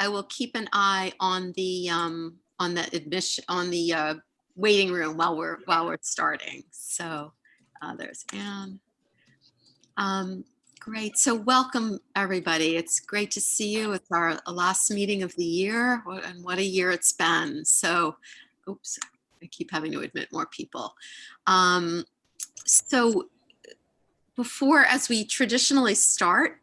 I will keep an eye on the admission, on the waiting room while we're starting. So there's Anne. Great. So welcome, everybody. It's great to see you. It's our last meeting of the year, and what a year it's been. So, oops, I keep having to admit more people. So before, as we traditionally start,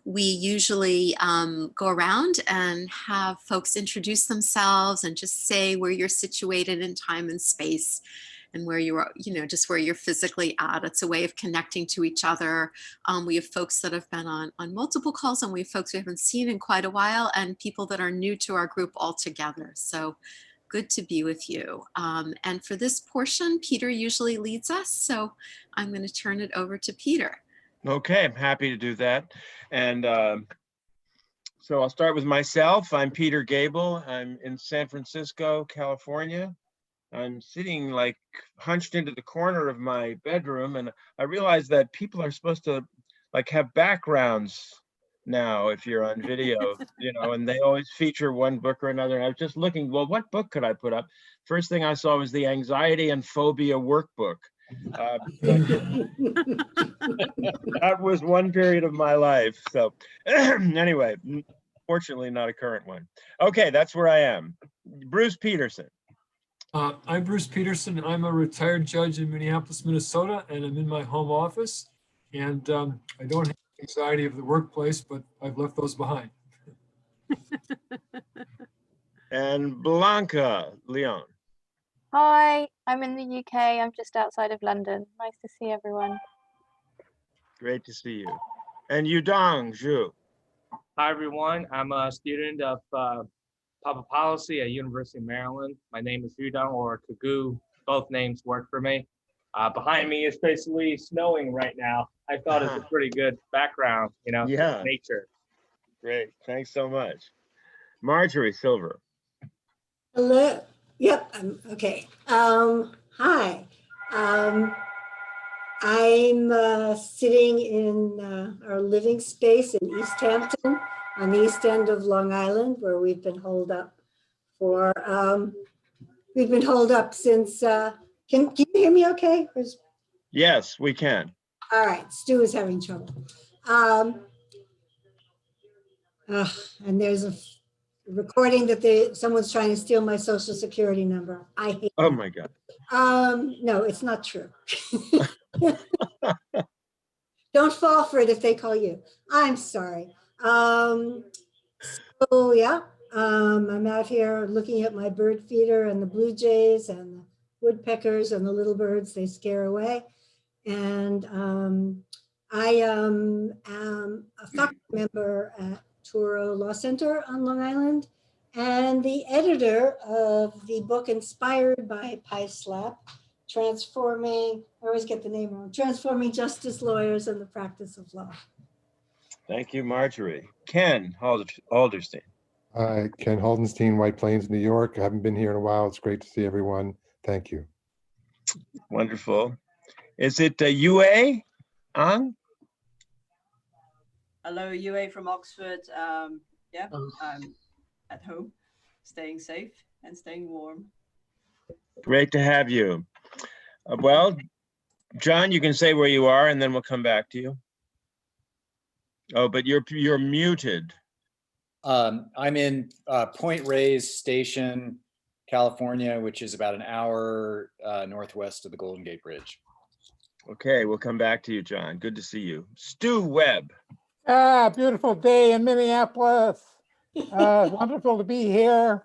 we usually go around and have folks introduce themselves and just say where you're situated in time and space, and where you are, just where you're physically at. It's a way of connecting to each other. We have folks that have been on multiple calls, and we have folks we haven't seen in quite a while, and people that are new to our group altogether. So good to be with you. And for this portion, Peter usually leads us. So I'm going to turn it over to Peter. Okay, I'm happy to do that. And so I'll start with myself. I'm Peter Gable. I'm in San Francisco, California. I'm sitting like hunched into the corner of my bedroom, and I realized that people are supposed to like have backgrounds now if you're on video, and they always feature one book or another. And I was just looking, well, what book could I put up? First thing I saw was the Anxiety and Phobia Workbook. That was one period of my life. So anyway, fortunately not a current one. Okay, that's where I am. Bruce Peterson. I'm Bruce Peterson. I'm a retired judge in Minneapolis, Minnesota, and I'm in my home office. And I don't have anxiety of the workplace, but I've left those behind. And Blanca Leon. Hi, I'm in the UK. I'm just outside of London. Nice to see everyone. Great to see you. And Yudong Zhu. Hi, everyone. I'm a student of public policy at University of Maryland. My name is Yudong, or Kagu. Both names work for me. Behind me is basically snowing right now. I thought it's a pretty good background, Yeah. Nature. Great, thanks so much. Marjorie Silver. Hello. Yep. Okay. Hi. I'm sitting in our living space in East Hampton, on the east end of Long Island, where we've been holed up for. We've been holed up since. Can you hear me? Okay. Yes, we can. All right. Stu is having trouble. And there's a recording that someone's trying to steal my social security number. I hate Oh that. my God. No, it's not true. Don't fall for it if they call you. I'm sorry. So yeah, I'm out here looking at my bird feeder and the blue jays and the woodpeckers and the little birds they scare away. And I am a faculty member at Touro Law Center on Long Island, and the editor of the book inspired by PISLAP, Transforming, I always get the name wrong, Transforming Justice Lawyers and the Practice of Law. Thank you, Marjorie. Ken Alderstein. Hi, Ken Haldenstein, White Plains, New York. I haven't been here in a while. It's great to see everyone. Thank you. Wonderful. Is it Yue Ang? Hello, Yue from Oxford. Yeah, I'm at home, staying safe and staying warm. Great to have you. Well, John, you can say where you are and then we'll come back to you. Oh, but you're muted. I'm in Point Reyes Station, California, which is about an hour northwest of the Golden Gate Bridge. Okay, we'll come back to you, John. Good to see you. Stu Webb. Beautiful day in Minneapolis. Wonderful to be here.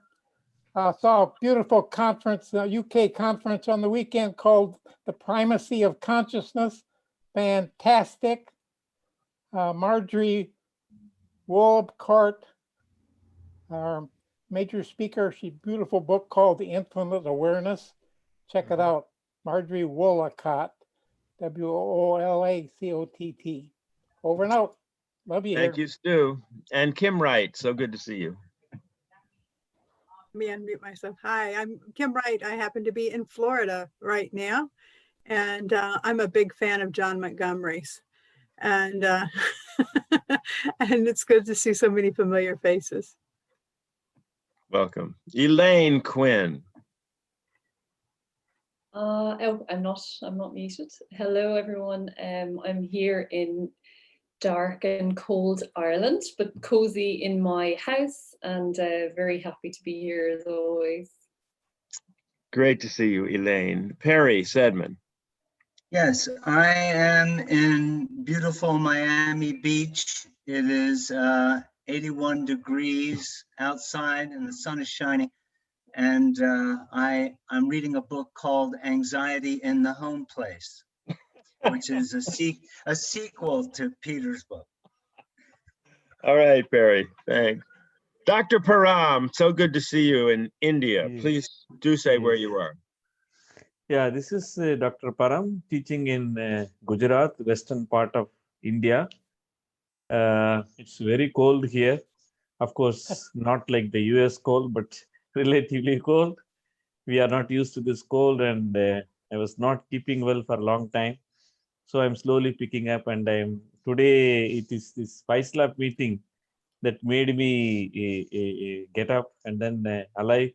Saw a beautiful conference, UK conference on the weekend called The Primacy of Consciousness. Fantastic. Marjorie Woolcott, our major speaker, she beautiful book called The Infinite Awareness. Check it out. Marjorie Woolcott, WOOLACOTT. Over and out. Love you. Thank you, Stu. And Kim Wright, so good to see you. Let me unmute myself. Hi, I'm Kim Wright. I happen to be in Florida right now, and I'm a big fan of John Montgomery's. And And it's good to see so many familiar faces. Welcome. Elaine Quinn. Oh, I'm not muted. Hello, everyone. I'm here in dark and cold Ireland, but cozy in my house, and very happy to be here as always. Great to see you, Elaine. Perry Sedman. Yes, I am in beautiful Miami Beach. It is 81 degrees outside and the sun is shining. And I'm reading a book called Anxiety in the Home Place, which is a sequel to Peter's book. All right, Perry, thanks. Dr. Param, so good to see you in India. Yes. Please do say where you are. Yeah, this is Dr. Param teaching in Gujarat, western part of India. It's very cold here. Of course, not like the US cold, but relatively cold. We are not used to this cold, and I was not keeping well for a long time. So I'm slowly picking up, and today it is this Spice Lab meeting that made me get up and then alive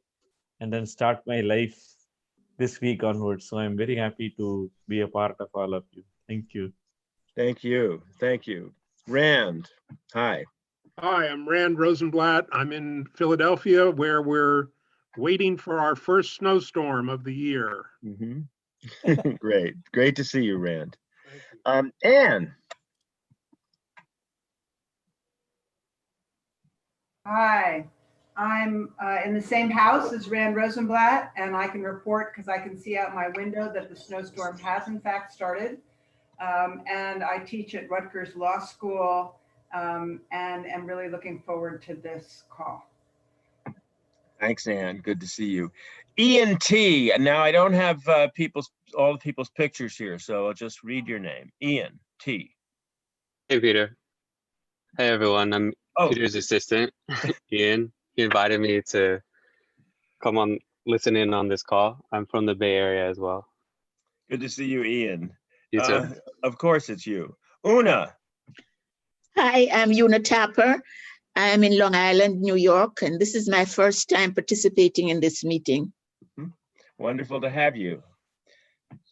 and then start my life this week onwards. So I'm very happy to be a part of all of you. Thank you. Thank you. Thank you. Rand, hi. Hi, I'm Rand Rosenblatt. I'm in Philadelphia, where we're waiting for our first snowstorm of the year. Great. Great to see you, Rand. Anne. Hi, I'm in the same house as Rand Rosenblatt, and I can report because I can see out my window that the snowstorm has in fact started. And I teach at Rutgers Law School and am really looking forward to this call. Thanks, Anne. Good to see you. Ian T. And now I don't have all the people's pictures here, so I'll just read your name. Ian T. Hey, Peter. Hey, everyone. I'm Peter's assistant, Ian. He invited me to come on, listen in on this call. I'm from the Bay Area as well. Good to see you, Ian. You too. Of course it's you. Una. Hi, I'm Una Tapper. I'm in Long Island, New York, and this is my first time participating in this meeting. Wonderful to have you.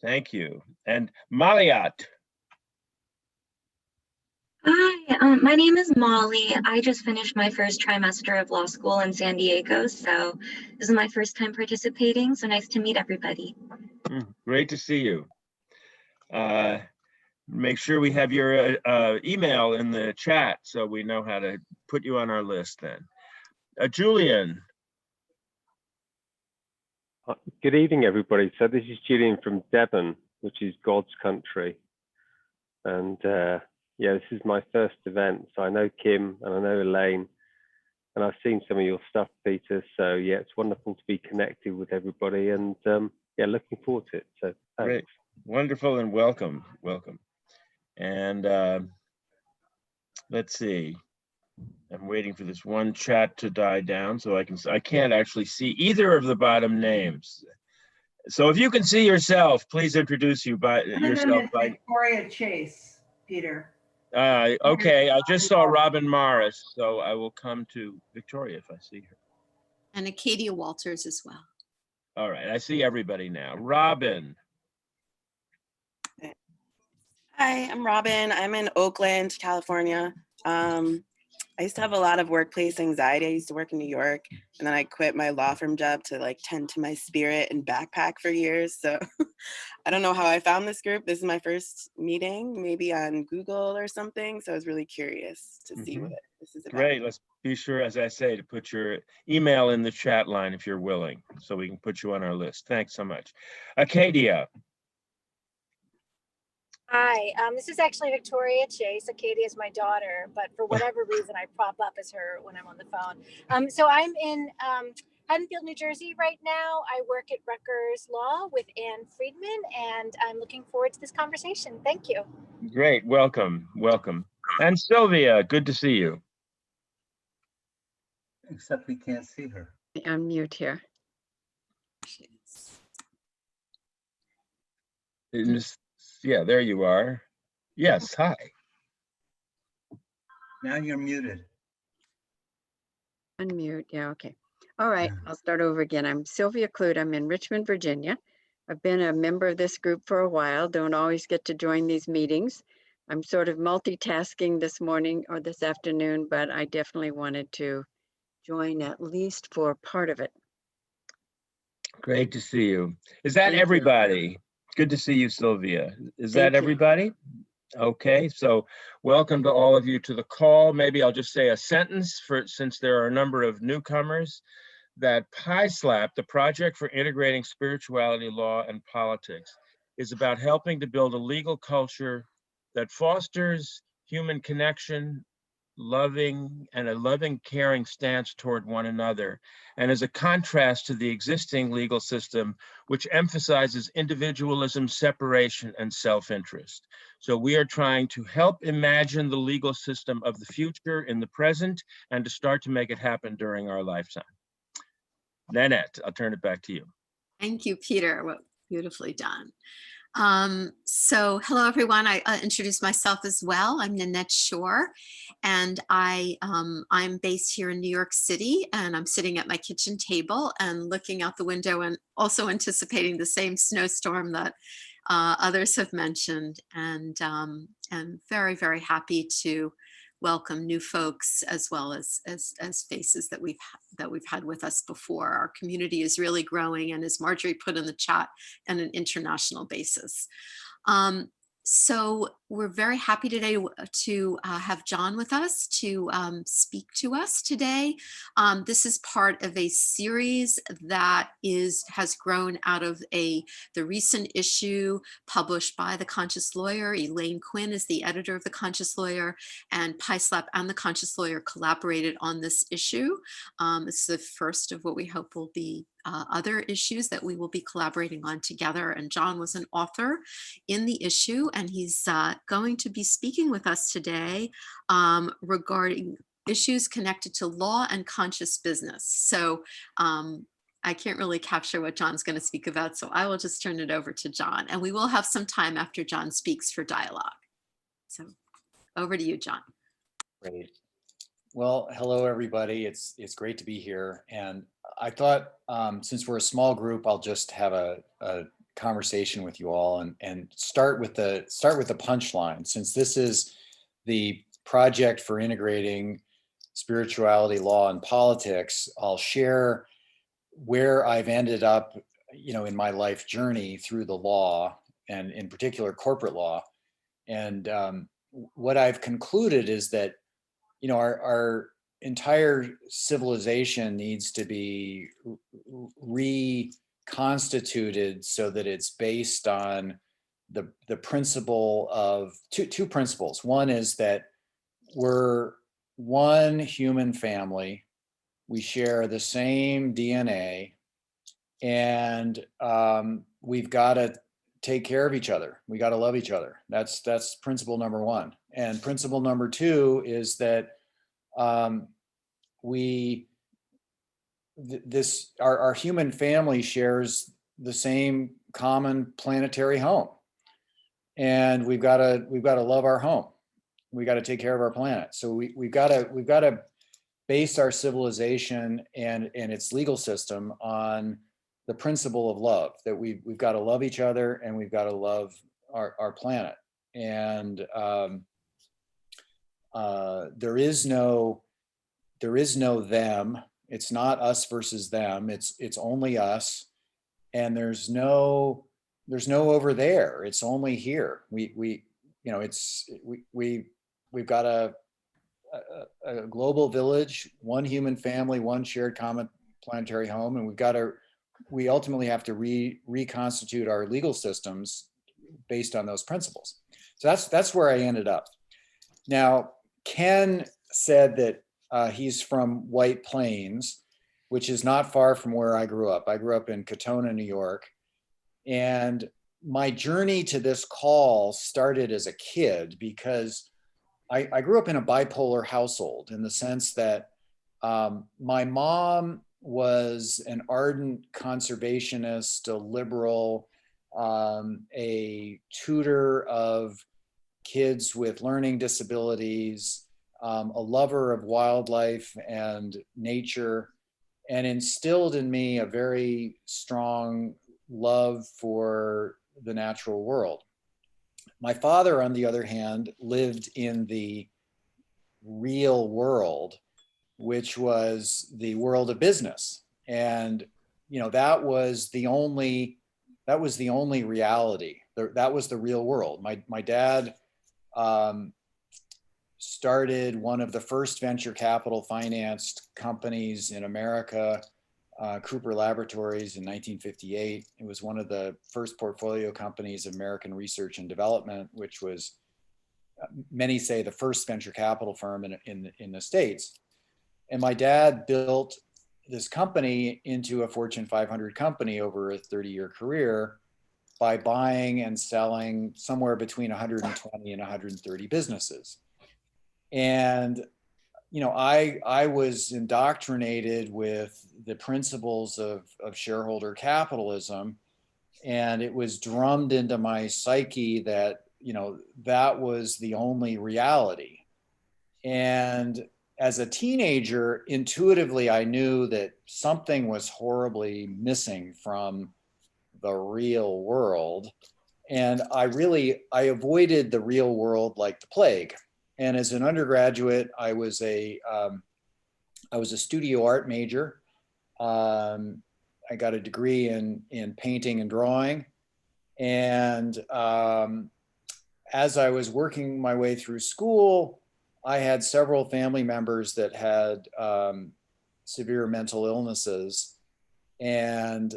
Thank you. And Maliat. Hi, my name is Molly. I just finished my first trimester of law school in San Diego, so this is my first time participating, so nice to meet everybody. Great to see you. Make sure we have your email in the chat so we know how to put you on our list then. Julian. Good evening, everybody. So this is Julian from Devon, which is God's country. And yeah, this is my first event. So I know Kim and I know Elaine, and I've seen some of your stuff, Peter. So yeah, it's wonderful to be connected with everybody, and yeah, looking forward to it. So thanks. Great. Wonderful and welcome. Welcome. And let's see. I'm waiting for this one chat to die down so I can't actually see either of the bottom names. So if you can see yourself, please introduce yourself by Victoria Chase, Peter. Okay, I just saw Robin Morris, so I will come to Victoria if I see her. And Acadia Walters as well. All right, I see everybody now. Robin. Hi, I'm Robin. I'm in Oakland, California. I used to have a lot of workplace anxiety. I used to work in New York, and then I quit my law firm job to like tend to my spirit and backpack for years. So I don't know how I found this group. This is my first meeting, maybe on Google or something. So I was really curious to see what this is about. Great. Let's be sure, as I say, to put your email in the chat line if you're willing, so we can put you on our list. Thanks so much. Acadia. Hi, this is actually Victoria Chase. Acadia is my daughter, but for whatever reason, I prop up as her when I'm on the phone. So I'm in Haddonfield, New Jersey right now. I work at Rutgers Law with Ann Friedman, and I'm looking forward to this conversation. Thank you. Great. Welcome. Welcome. And Sylvia, good to see you. Except we can't see her. I'm mute here. Yeah, there you are. Yes, hi. Now you're muted. Unmute, yeah, okay. All right, I'll start over again. I'm Sylvia Clute. I'm in Richmond, Virginia. I've been a member of this group for a while, don't always get to join these meetings. I'm sort of multitasking this morning or this afternoon, but I definitely wanted to join at least for part of it. Great to see you. Is that Thank you. everybody? Good to see you, Sylvia. Is that Thank you. everybody? Okay, so welcome to all of you to the call. Maybe I'll just say a sentence since there are a number of newcomers, that PISLAP, the Project for Integrating Spirituality, Law, and Politics, is about helping to build a legal culture that fosters human connection, and a loving, caring stance toward one another, and as a contrast to the existing legal system, which emphasizes individualism, separation, and self-interest. So we are trying to help imagine the legal system of the future in the present and to start to make it happen during our lifetime. Nanette, I'll turn it back to you. Thank you, Peter. Well, beautifully done. So hello, everyone. I introduced myself as well. I'm Nanette Shore, and I'm based here in New York City, and I'm sitting at my kitchen table and looking out the window and also anticipating the same snowstorm that others have mentioned, and very, very happy to welcome new folks as well as faces that we've had with us before. Our community is really growing, and as Marjorie put in the chat, on an international basis. So we're very happy today to have John with us to speak to us today. This is part of a series that has grown out of the recent issue published by The Conscious Lawyer. Elaine Quinn is the editor of The Conscious Lawyer, and PISLAP and The Conscious Lawyer collaborated on this issue. It's the first of what we hope will be other issues that we will be collaborating on together. And John was an author in the issue, and he's going to be speaking with us today regarding issues connected to law and conscious business. So I can't really capture what John's going to speak about, so I will just turn it over to John, and we will have some time after John speaks for dialogue. So over to you, John. Great. Well, hello, everybody. It's great to be here. And I thought, since we're a small group, I'll just have a conversation with you all and start with the punchline. Since this is the project for integrating spirituality, law, and politics, I'll share where I've ended up, in my life journey through the law, and in particular corporate law. And what I've concluded is that our entire civilization needs to be reconstituted so that it's based on the principle of two principles. One is that we're one human family. We share the same DNA, and we've got to take care of each other. We got to love each other. That's principle number one. And principle number two is that our human family shares the same common planetary home, and we've got to love our home. We got to take care of our planet. So we've got to base our civilization and its legal system on the principle of love, that we've got to love each other and we've got to love our planet. And there is no them. It's not us versus them. It's only us, and there's no over there. It's only here. We've got a global village, one human family, one shared common planetary home, and we ultimately have to reconstitute our legal systems based on those principles. So that's where I ended up. Now, Ken said that he's from White Plains, which is not far from where I grew up. I grew up in Katona, New York. And my journey to this call started as a kid because I grew up in a bipolar household, in the sense that my mom was an ardent conservationist, a liberal, a tutor of kids with learning disabilities, a lover of wildlife and nature, and instilled in me a very strong love for the natural world. My father, on the other hand, lived in the real world, which was the world of business. And, you know, that was the only reality. That was the real world. My dad started one of the first venture capital financed companies in America, Cooper Laboratories, in 1958. It was one of the first portfolio companies of American Research and Development, which was, many say, the first venture capital firm in the States. And my dad built this company into a Fortune 500 company over a 30-year career by buying and selling somewhere between 120 and 130 businesses. And, you know, I was indoctrinated with the principles of shareholder capitalism, and it was drummed into my psyche that, you know, that was the only reality. And as a teenager, intuitively, I knew that something was horribly missing from the real world. And I avoided the real world like the plague. And as an undergraduate, I was a studio art major. I got a degree in painting and drawing. And as I was working my way through school, I had several family members that had severe mental illnesses. And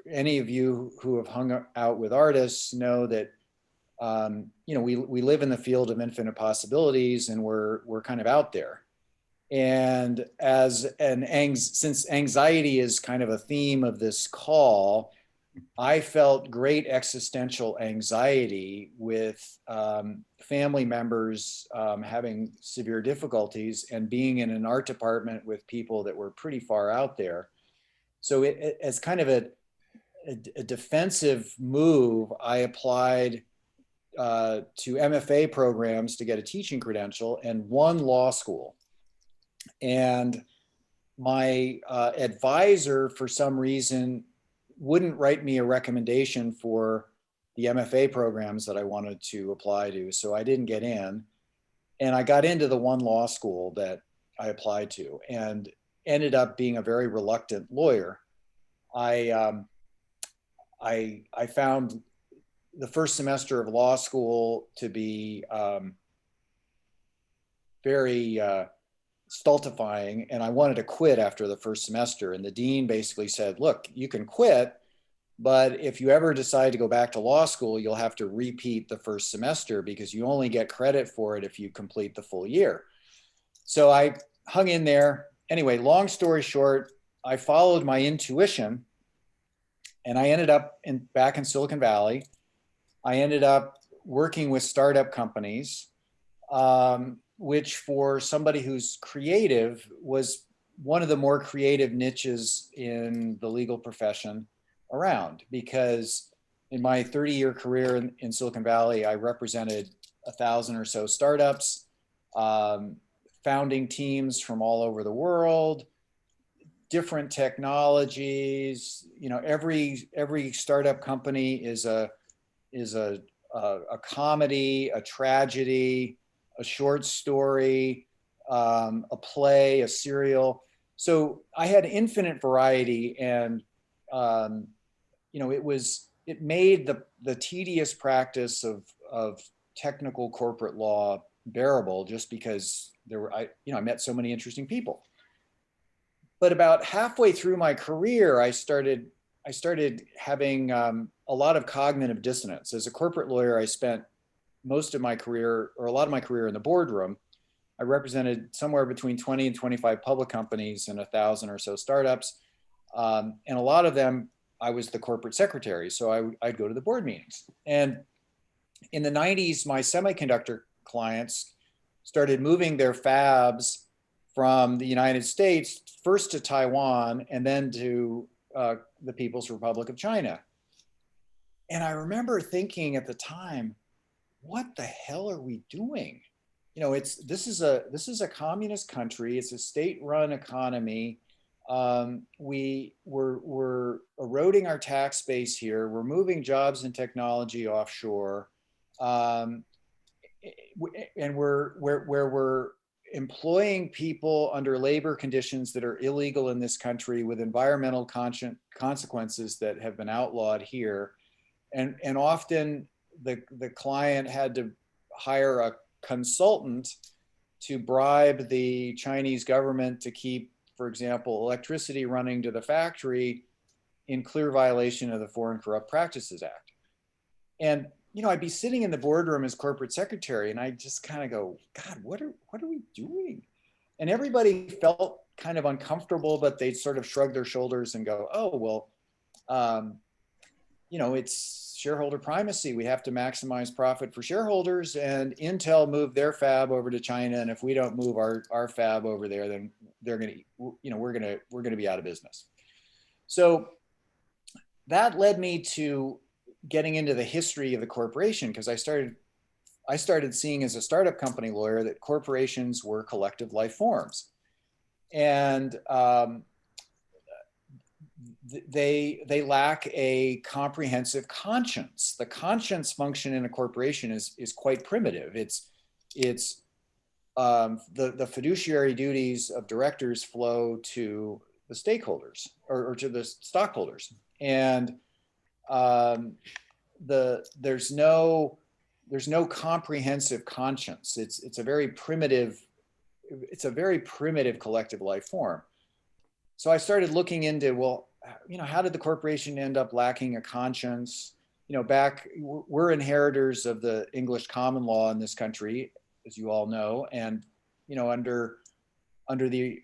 any of you who have hung out with artists know that you know, we live in the field of infinite possibilities, and we're kind of out there. And since anxiety is kind of a theme of this call, I felt great existential anxiety with family members having severe difficulties and being in an art department with people that were pretty far out there. So as kind of a defensive move, I applied to MFA programs to get a teaching credential and won law school. And my advisor, for some reason, wouldn't write me a recommendation for the MFA programs that I wanted to apply to. So I didn't get in. And I got into the one law school that I applied to and ended up being a very reluctant lawyer. I found the first semester of law school to be very stultifying, and I wanted to quit after the first semester. And the dean basically said, look, you can quit, but if you ever decide to go back to law school, you'll have to repeat the first semester because you only get credit for it if you complete the full year. So I hung in there. Anyway, long story short, I followed my intuition and I ended up back in Silicon Valley. I ended up working with startup companies, which for somebody who's creative was one of the more creative niches in the legal profession around, because in my 30-year career in Silicon Valley, I represented 1,000 or so startups, founding teams from all over the world, different technologies. You know, every startup company is a comedy, a tragedy, a short story, a play, a serial. So I had infinite variety, and you know, it made the tedious practice of technical corporate law bearable, just because I met so many interesting people. But about halfway through my career, I started having a lot of cognitive dissonance. As a corporate lawyer, I spent most of my career, or a lot of my career, in the boardroom. I represented somewhere between 20 and 25 public companies and 1,000 or so startups. And a lot of them, I was the corporate secretary, so I'd go to the board meetings. And in the 90s, my semiconductor clients started moving their fabs from the United States, first to Taiwan, and then to the People's Republic of China. And I remember thinking at the time, what the hell are we doing? you know, this is a communist country. It's a state-run economy. We're eroding our tax base here. We're moving jobs and technology offshore, and we're employing people under labor conditions that are illegal in this country with environmental consequences that have been outlawed here. And often the client had to hire a consultant to bribe the Chinese government to keep, for example, electricity running to the factory in clear violation of the Foreign Corrupt Practices Act. And you know, I'd be sitting in the boardroom as corporate secretary, and I just kind of go, God, what are we doing? And everybody felt kind of uncomfortable, but they'd sort of shrug their shoulders and go, oh, well, you know, it's shareholder primacy. We have to maximize profit for shareholders, and Intel moved their fab over to China. And if we don't move our fab over there, then they're going to, you know, we're going to be out of business. So that led me to getting into the history of the corporation, because I started seeing as a startup company lawyer that corporations were collective life forms, and they lack a comprehensive conscience. The conscience function in a corporation is quite primitive. It's the fiduciary duties of directors flow to the stakeholders or to the stockholders, and there's no comprehensive conscience. It's a very primitive collective life form. So I started looking into, well, you know, how did the corporation end up lacking a conscience? You know, we're inheritors of the English common law in this country, as you all know, and you know, under the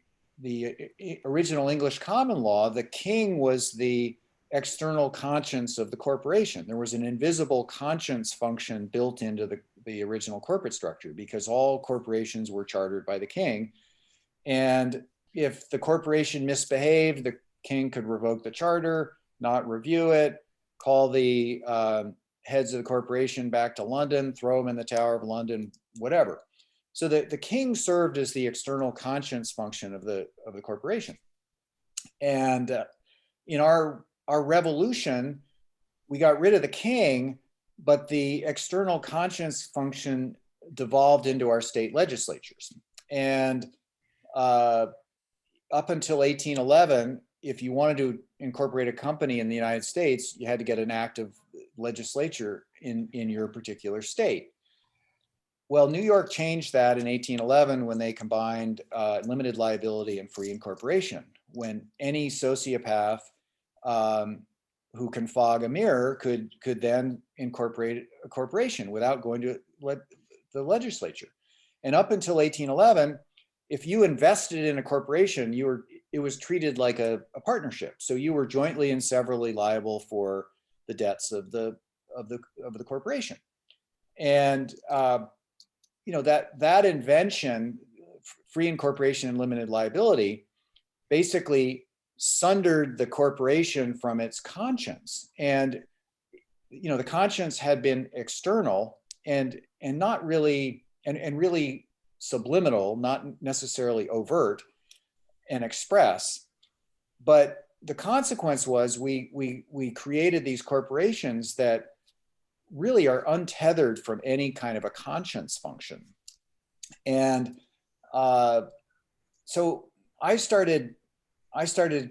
original English common law, the king was the external conscience of the corporation. There was an invisible conscience function built into the original corporate structure, because all corporations were chartered by the king. And if the corporation misbehaved, the king could revoke the charter, not review it, call the heads of the corporation back to London, throw them in the Tower of London, whatever. So the king served as the external conscience function of the corporation. And in our revolution, we got rid of the king, but the external conscience function devolved into our state legislatures. And up until 1811, if you wanted to incorporate a company in the United States, you had to get an act of legislature in your particular state. Well, New York changed that in 1811 when they combined limited liability and free incorporation, when any sociopath who can fog a mirror could then incorporate a corporation without going to the legislature. And up until 1811, if you invested in a corporation, it was treated like a partnership. So you were jointly and severally liable for the debts of the corporation. And you know, that invention, free incorporation and limited liability, basically sundered the corporation from its conscience. And you know, the conscience had been external and not really and really subliminal, not necessarily overt and express. But the consequence was we created these corporations that really are untethered from any kind of a conscience function. And so I started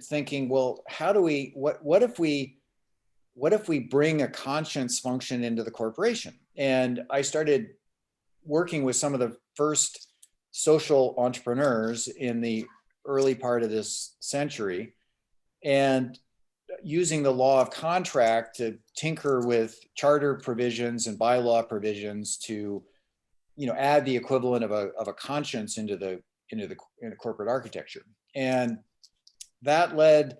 thinking, well, how do we, what if we bring a conscience function into the corporation? And I started working with some of the first social entrepreneurs in the early part of this century, and using the law of contract to tinker with charter provisions and bylaw provisions to, you know, add the equivalent of a conscience into the corporate architecture. And that led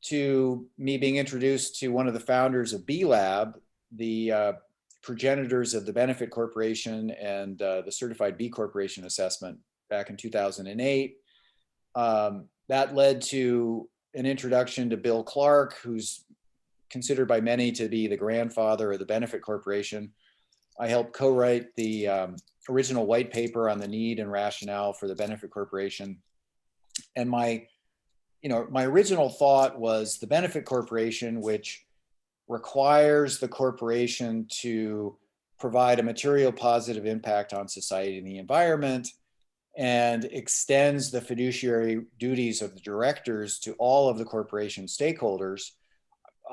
to me being introduced to one of the founders of B-Lab, the progenitors of the Benefit Corporation and the Certified B Corporation assessment back in 2008. That led to an introduction to Bill Clark, who's considered by many to be the grandfather of the Benefit Corporation. I helped co-write the original white paper on the need and rationale for the benefit corporation. And my original thought was the benefit corporation, which requires the corporation to provide a material positive impact on society and the environment, and extends the fiduciary duties of the directors to all of the corporation stakeholders.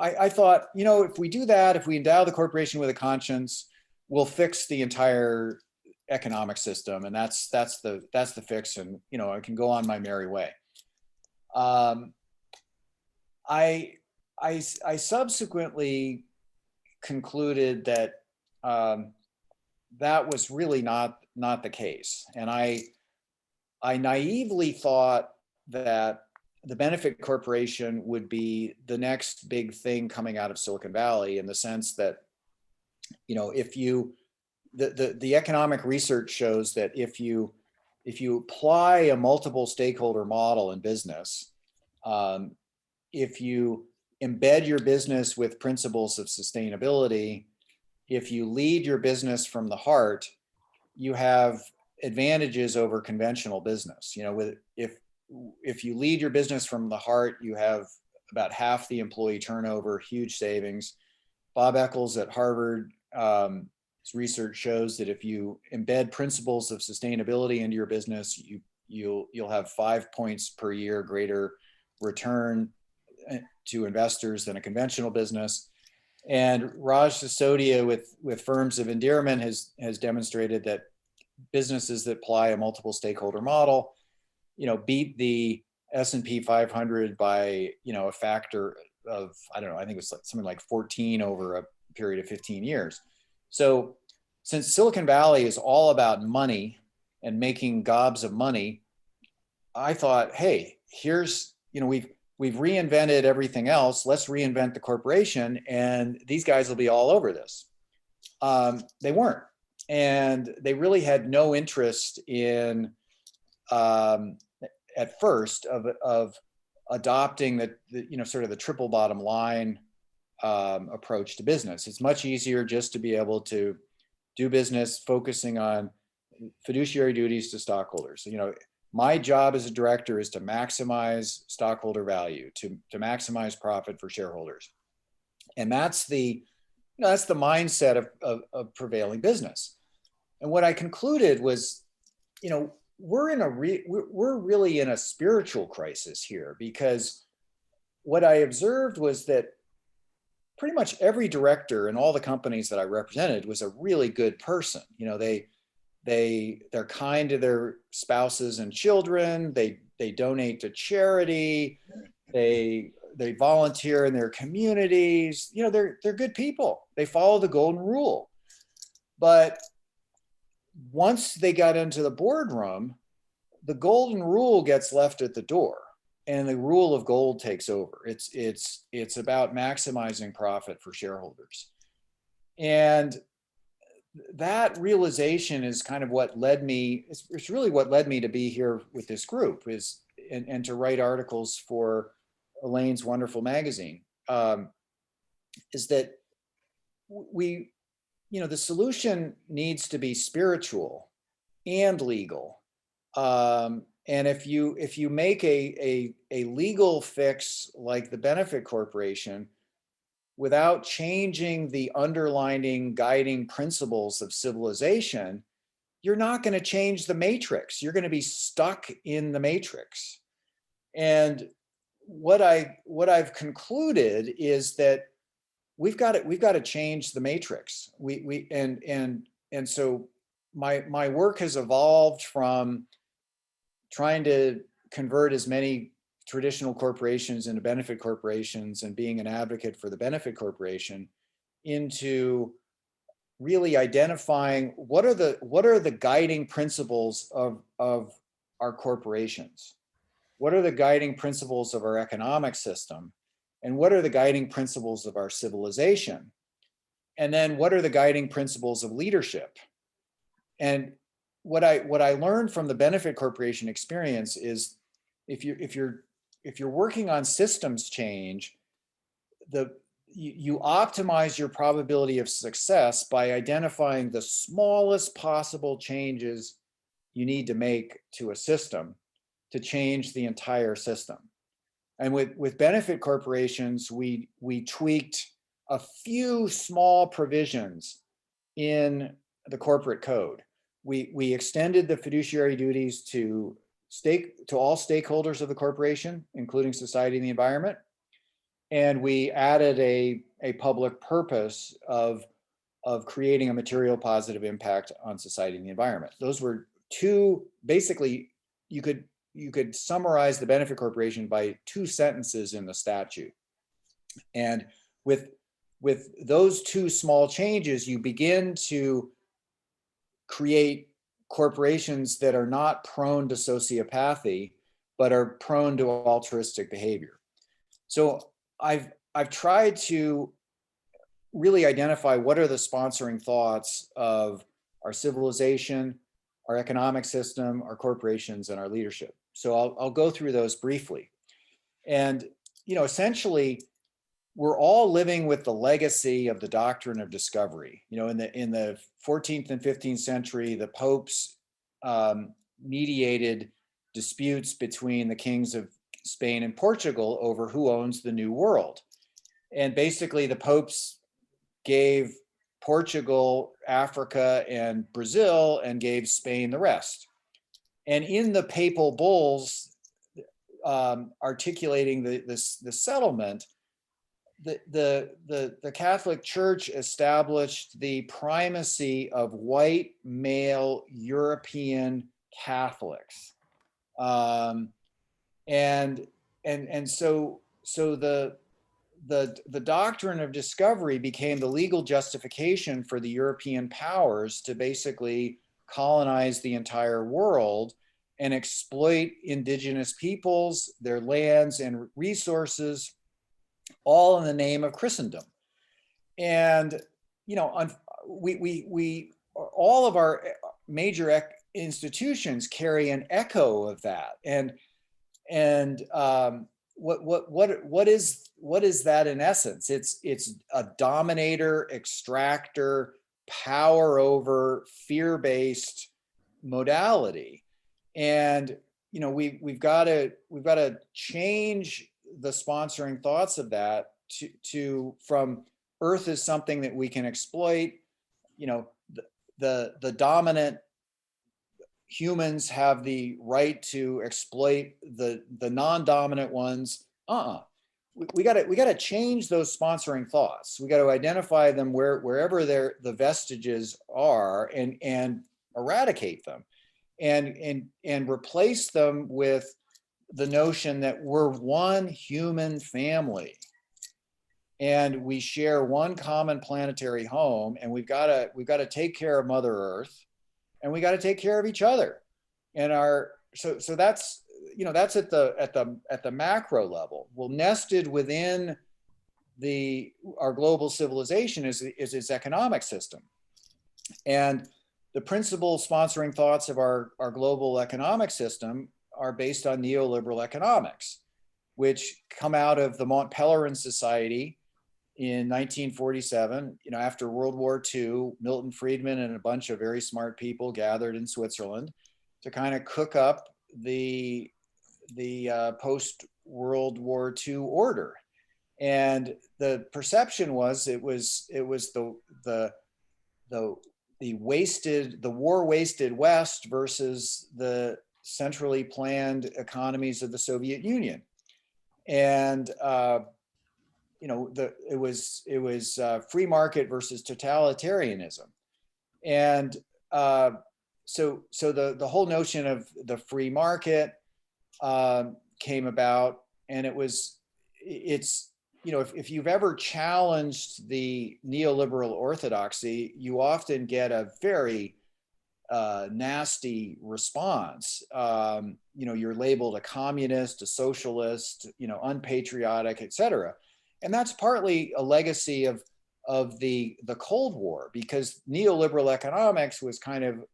I thought, if we do that, if we endow the corporation with a conscience, we'll fix the entire economic system, and that's the fix, and I can go on my merry way. I subsequently concluded that that was really not the case, and I naively thought that the benefit corporation would be the next big thing coming out of Silicon Valley, in the sense that, if you, the economic research shows that if you apply a multiple stakeholder model in business, if you embed your business with principles of sustainability, if you lead your business from the heart, you have advantages over conventional business. If you lead your business from the heart, you have about half the employee turnover, huge savings. Bob Eccles at Harvard, his research shows that if you embed principles of sustainability into your business, you'll have 5 points per year greater return to investors than a conventional business. And Raj Sisodia with Firms of Endearment has demonstrated that businesses that apply a multiple stakeholder model, beat the S&P 500 by, a factor of, I don't know, I think it was something like 14 over a period of 15 years. So since Silicon Valley is all about money and making gobs of money, I thought, hey, here's, we've reinvented everything else. Let's reinvent the corporation, and these guys will be all over this. They weren't, and they really had no interest in, at first, of adopting the sort of the triple bottom line approach to business. It's much easier just to be able to do business focusing on fiduciary duties to stockholders. My job as a director is to maximize stockholder value, to maximize profit for shareholders. And that's the mindset of prevailing business. And what I concluded was, we're really in a spiritual crisis here, because what I observed was that pretty much every director in all the companies that I represented was a really good person. They're kind to their spouses and children. They donate to charity. They volunteer in their communities. They're good people. They follow the golden rule. But once they got into the boardroom, the golden rule gets left at the door, and the rule of gold takes over. It's about maximizing profit for shareholders. And that realization is kind of what led me, it's really what led me to be here with this group, and to write articles for Elaine's wonderful magazine, is that the solution needs to be spiritual and legal. And if you make a legal fix like the benefit corporation, without changing the underlying guiding principles of civilization, you're not going to change the matrix. You're going to be stuck in the matrix. And what I've concluded is that we've got to change the matrix. And so my work has evolved from trying to convert as many traditional corporations into benefit corporations and being an advocate for the benefit corporation, into really identifying what are the guiding principles of our corporations, what are the guiding principles of our economic system, and what are the guiding principles of our civilization, and then what are the guiding principles of leadership. And what I learned from the benefit corporation experience is, if you're working on systems change, the you optimize your probability of success by identifying the smallest possible changes you need to make to a system to change the entire system. And with benefit corporations, we tweaked a few small provisions in the corporate code. We extended the fiduciary duties to all stakeholders of the corporation, including society and the environment. And we added a public purpose of creating a material positive impact on society and the environment. Those were two, basically, you could summarize the benefit corporation by 2 sentences in the statute. And with those 2 small changes, you begin to create corporations that are not prone to sociopathy, but are prone to altruistic behavior. So I've tried to really identify what are the sponsoring thoughts of our civilization, our economic system, our corporations, and our leadership. So I'll go through those briefly. And essentially, we're all living with the legacy of the doctrine of discovery. In the 14th and 15th century, the popes mediated disputes between the kings of Spain and Portugal over who owns the New World. And basically, the popes gave Portugal, Africa, and Brazil, and gave Spain the rest. And in the papal bulls articulating the settlement, the Catholic Church established the primacy of white male European Catholics, and so the doctrine of discovery became the legal justification for the European powers to basically colonize the entire world and exploit indigenous peoples, their lands and resources, all in the name of Christendom. And all of our major institutions carry an echo of that. And what is that in essence? It's a dominator, extractor, power over, fear-based modality. And we've got to change the sponsoring thoughts of that to from Earth is something that we can exploit. The dominant humans have the right to exploit the non-dominant ones. We got to change those sponsoring thoughts. We got to identify them wherever the vestiges are and eradicate them, and replace them with the notion that we're one human family and we share one common planetary home, and we've got to take care of Mother Earth, and we got to take care of each other. And so that's that's at the macro level. Well, nested within our global civilization is its economic system. And the principal sponsoring thoughts of our global economic system are based on neoliberal economics, which come out of the Mont Pelerin Society in 1947. After World War II, Milton Friedman and a bunch of very smart people gathered in Switzerland to kind of cook up the post-World War II order. And the perception was it was the war-wasted West versus the centrally planned economies of the Soviet Union. And it was free market versus totalitarianism. And so the whole notion of the free market came about, and if you've ever challenged the neoliberal orthodoxy, you often get a very nasty response. You're labeled a communist, a socialist, unpatriotic, etc. And that's partly a legacy of the Cold War, because neoliberal economics was kind of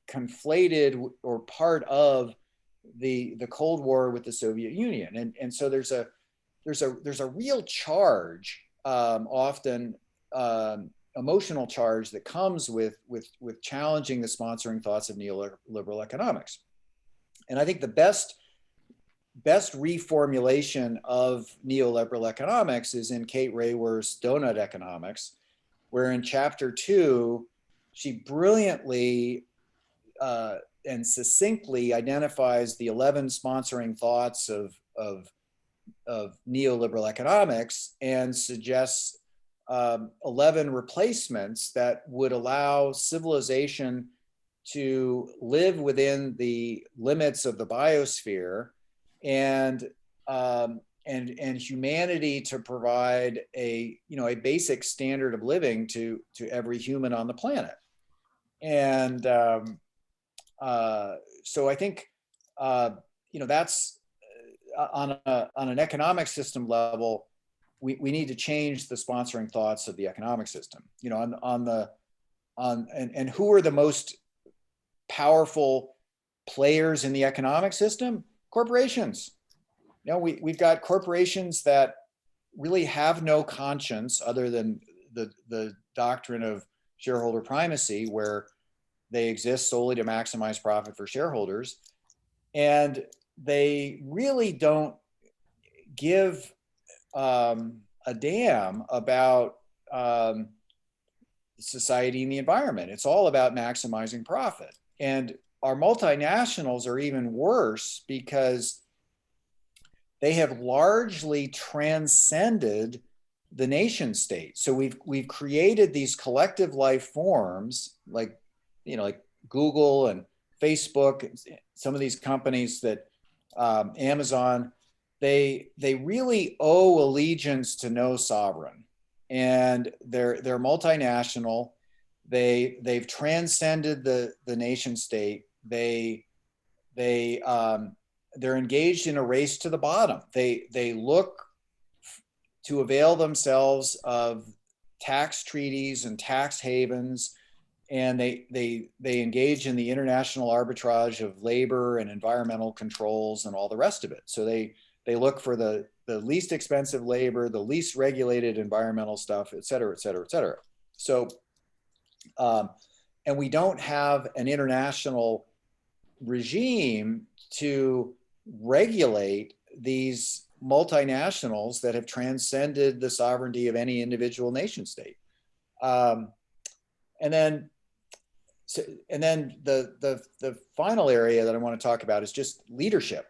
conflated or part of the Cold War with the Soviet Union. And so there's a real charge often emotional charge that comes with challenging the sponsoring thoughts of neoliberal economics. And I think the best reformulation of neoliberal economics is in Kate Raworth's Donut Economics, where in chapter 2, she brilliantly and succinctly identifies the 11 sponsoring thoughts of neoliberal economics and suggests 11 replacements that would allow civilization to live within the limits of the biosphere and humanity to provide a basic standard of living to every human on the planet. And so I think that's on an economic system level, we need to change the sponsoring thoughts of the economic system. And who are the most powerful players in the economic system? Corporations. We've got corporations that really have no conscience other than the doctrine of shareholder primacy, where they exist solely to maximize profit for shareholders. And they really don't give a damn about society and the environment. It's all about maximizing profit. And our multinationals are even worse because they have largely transcended the nation state. So we've created these collective life forms like Google and Facebook, some of these companies that Amazon, they really owe allegiance to no sovereign, and they're multinational. They've transcended the nation state. They're engaged in a race to the bottom. They look to avail themselves of tax treaties and tax havens, and they engage in the international arbitrage of labor and environmental controls and all the rest of it. So they look for the least expensive labor, the least regulated environmental stuff, et cetera, et cetera, et cetera. So, and we don't have an international regime to regulate these multinationals that have transcended the sovereignty of any individual nation state. And then the final area that I want to talk about is just leadership.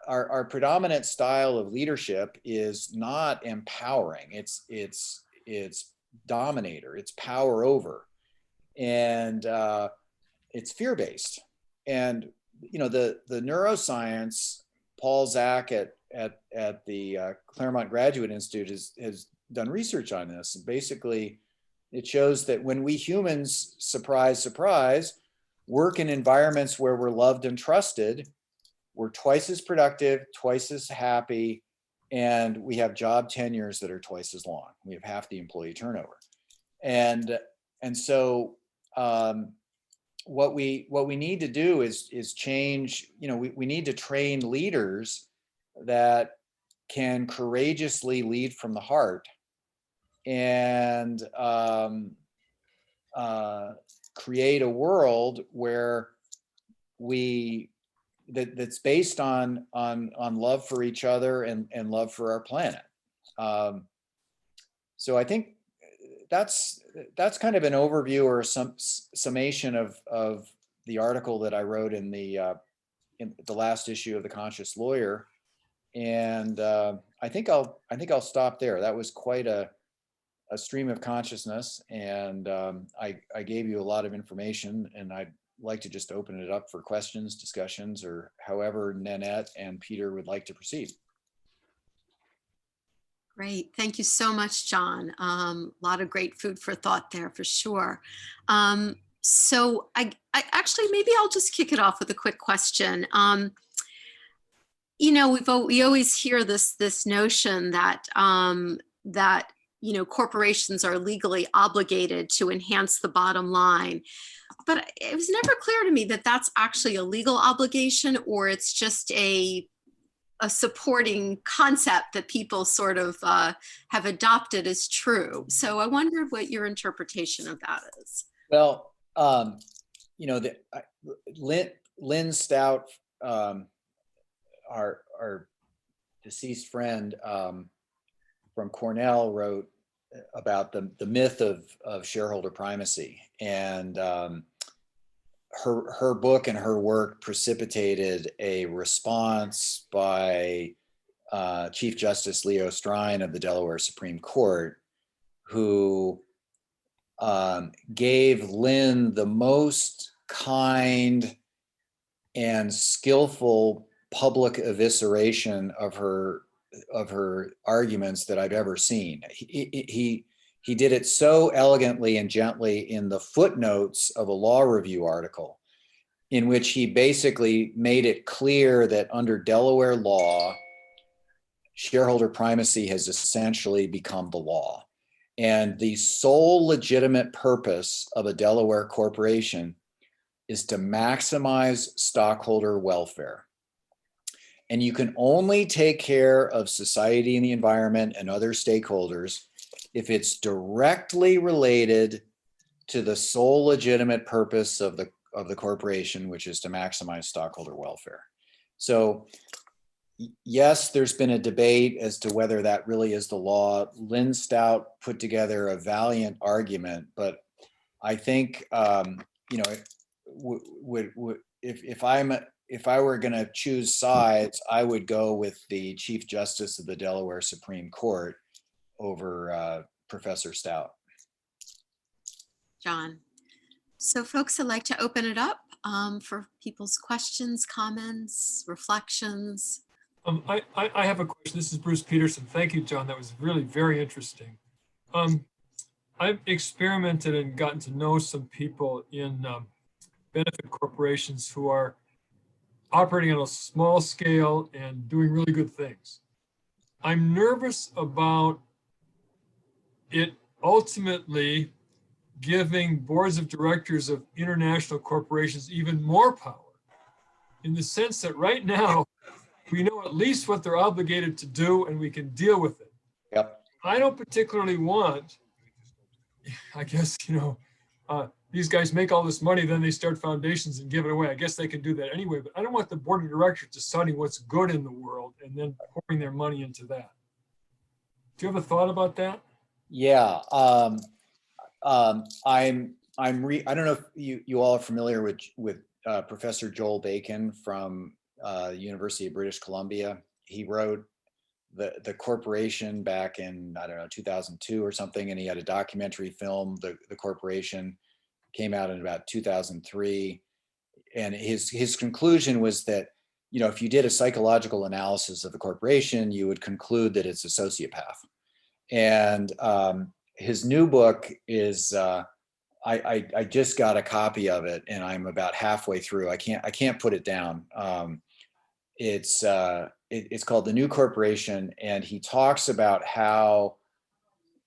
Our predominant style of leadership is not empowering. It's dominator. It's power over, and it's fear-based. And the neuroscience, Paul Zak at the Claremont Graduate Institute has done research on this. And basically, it shows that when we humans, surprise, surprise, work in environments where we're loved and trusted, we're twice as productive, twice as happy, and we have job tenures that are twice as long. We have half the employee turnover. And so what we need to do is change, we need to train leaders that can courageously lead from the heart and create a world where that's based on love for each other and love for our planet. So I think that's kind of an overview or some summation of the article that I wrote in the last issue of The Conscious Lawyer. And I think I'll stop there. That was quite a stream of consciousness, and I gave you a lot of information, and I'd like to just open it up for questions, discussions, or however Nanette and Peter would like to proceed. Great. Thank you so much, John. A lot of great food for thought there for sure. So I actually, maybe I'll just kick it off with a quick question. We always hear this notion that corporations are legally obligated to enhance the bottom line. But it was never clear to me that that's actually a legal obligation, or it's just a a supporting concept that people sort of have adopted as true. So I wondered what your interpretation of that is. Well, you know, Lynn Stout, our deceased friend from Cornell, wrote about the myth of shareholder primacy, and her book and her work precipitated a response by Chief Justice Leo Strine of the Delaware Supreme Court, who gave Lynn the most kind and skillful public evisceration of her arguments that I've ever seen. He did it so elegantly and gently in the footnotes of a law review article, in which he basically made it clear that under Delaware law, shareholder primacy has essentially become the law. And the sole legitimate purpose of a Delaware corporation is to maximize stockholder welfare. And you can only take care of society and the environment and other stakeholders if it's directly related to the sole legitimate purpose of the corporation, which is to maximize stockholder welfare. So yes, there's been a debate as to whether that really is the law. Lynn Stout put together a valiant argument, but I think, you know, if I were going to choose sides, I would go with the Chief Justice of the Delaware Supreme Court over Professor Stout. John. So folks, I'd like to open it up for people's questions, comments, reflections. I have a question. This is Bruce Peterson. Thank you, John. That was really very interesting. I've experimented and gotten to know some people in benefit corporations who are operating on a small scale and doing really good things. I'm nervous about it ultimately giving boards of directors of international corporations even more power, in the sense that right now we know at least what they're obligated to do and we can deal with it. Yep. I don't particularly want, I guess, you know, these guys make all this money, then they start foundations and give it away. I guess they can do that anyway, but I don't want the board of directors deciding what's good in the world and then pouring their money into that. Do you have a thought about that? Yeah. I don't know if you all are familiar with Professor Joel Bacon from the University of British Columbia. He wrote the Corporation back in, I don't know, 2002 or something, and he had a documentary film, the Corporation, came out in about 2003. And his conclusion was that, you know, if you did a psychological analysis of the corporation, you would conclude that it's a sociopath. And his new book is, I just got a copy of it and I'm about halfway through. I can't put it down. It's called The New Corporation, and he talks about how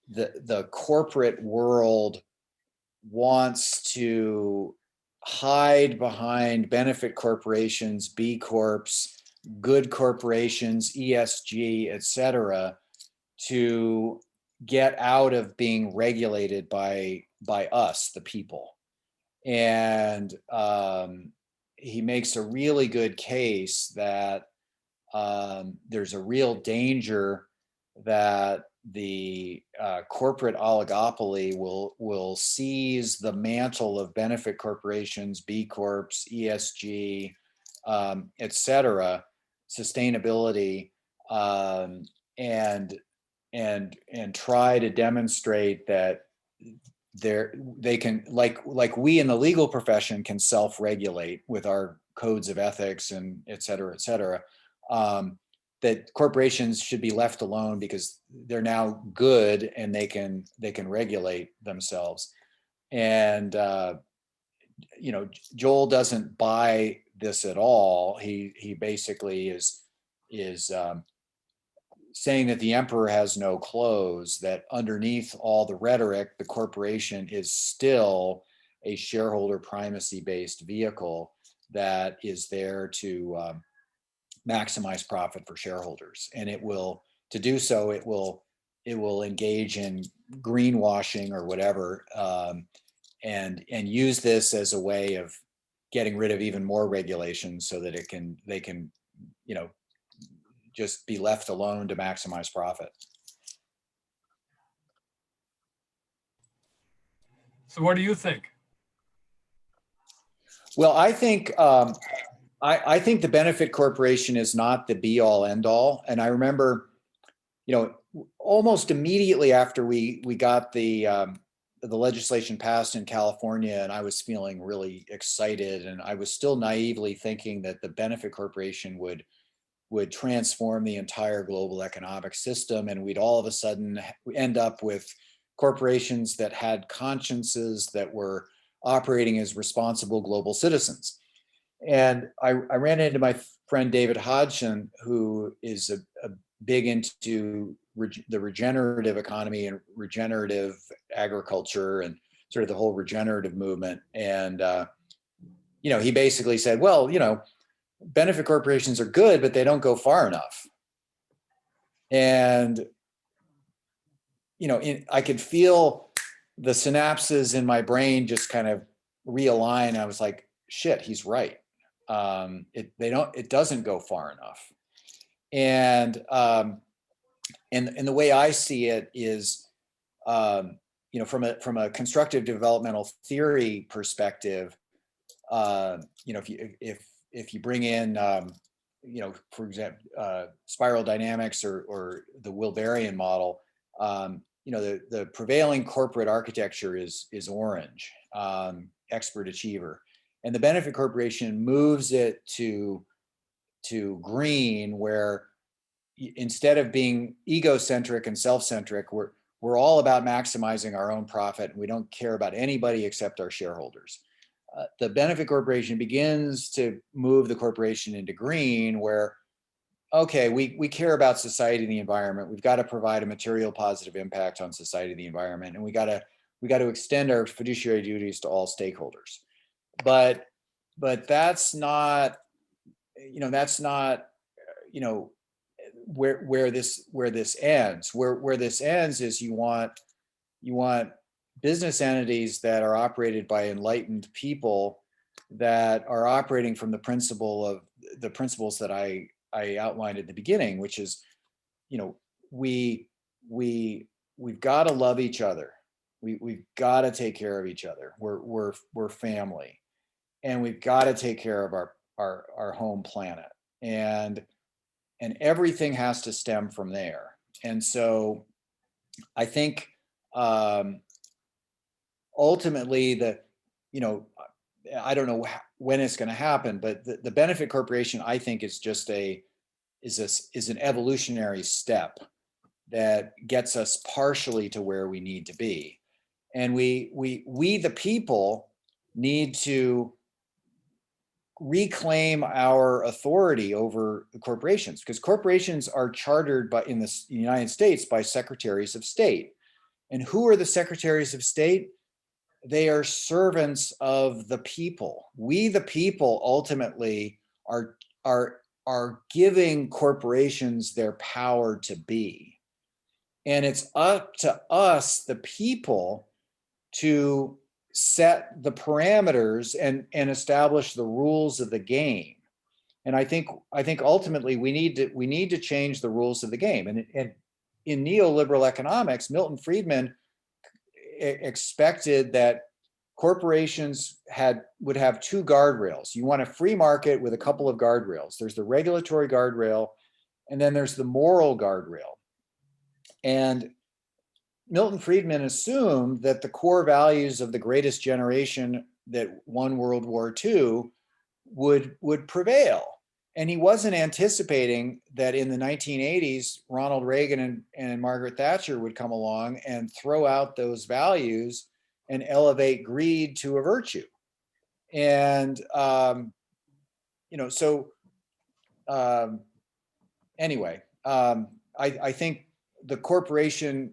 the corporate world wants to hide behind benefit corporations, B Corps, good corporations, ESG, et cetera, to get out of being regulated by us, the people. And he makes a really good case that there's a real danger that the corporate oligopoly will seize the mantle of benefit corporations, B Corps, ESG, et cetera, sustainability, and try to demonstrate that they can, like we in the legal profession can self-regulate with our codes of ethics and et cetera, that corporations should be left alone because they're now good and they can regulate themselves. And you know, Joel doesn't buy this at all. He basically is saying that the emperor has no clothes, that underneath all the rhetoric, the corporation is still a shareholder primacy based vehicle that is there to maximize profit for shareholders. And it will, to do so, it will engage in greenwashing or whatever, and use this as a way of getting rid of even more regulations so that they can, you know, just be left alone to maximize profit. So what do you think? Well, I think I think the benefit corporation is not the be all end all. And I remember, you know, almost immediately after we got the legislation passed in California, and I was feeling really excited, and I was still naively thinking that the benefit corporation would transform the entire global economic system, and we'd all of a sudden end up with corporations that had consciences, that were operating as responsible global citizens. And I ran into my friend David Hodgson, who is a big into the regenerative economy and regenerative agriculture and sort of the whole regenerative movement. And, you know, he basically said, well, you know, benefit corporations are good, but they don't go far enough. And, you know, I could feel the synapses in my brain just kind of realign. I was like, shit, he's right. It doesn't go far enough. And the way I see it is, you know, from a constructive developmental theory perspective, you know, if you bring in, you know, for example, spiral dynamics or the Wilberian model, you know, the prevailing corporate architecture is orange, expert achiever, and the benefit corporation moves it to green, where instead of being egocentric and self-centric, we're all about maximizing our own profit, and we don't care about anybody except our shareholders. The benefit corporation begins to move the corporation into green, where, okay, we care about society and the environment. We've got to provide a material positive impact on society and the environment, and we got to extend our fiduciary duties to all stakeholders. But that's not, you know, you know, where this ends. Where this ends is you want business entities that are operated by enlightened people that are operating from the principles that I outlined at the beginning, which is, you know, we've got to love each other. We've got to take care of each other. We're family, and we've got to take care of our home planet, and everything has to stem from there. And so I think ultimately you know, I don't know when it's going to happen, but the benefit corporation, I think, is just is an evolutionary step that gets us partially to where we need to be. And we the people need to reclaim our authority over the corporations, because corporations are chartered in the United States by secretaries of state. And who are the secretaries of state? They are servants of the people. We, the people, ultimately are giving corporations their power to be. And it's up to us, the people, to set the parameters and establish the rules of the game. And I think ultimately we need to change the rules of the game. And in neoliberal economics, Milton Friedman expected that corporations would have two guardrails. You want a free market with a couple of guardrails. There's the regulatory guardrail, and then there's the moral guardrail. And Milton Friedman assumed that the core values of the greatest generation that won World War II would prevail. And he wasn't anticipating that in the 1980s, Ronald Reagan and Margaret Thatcher would come along and throw out those values and elevate greed to a virtue. And, you know, so anyway, I think the corporation,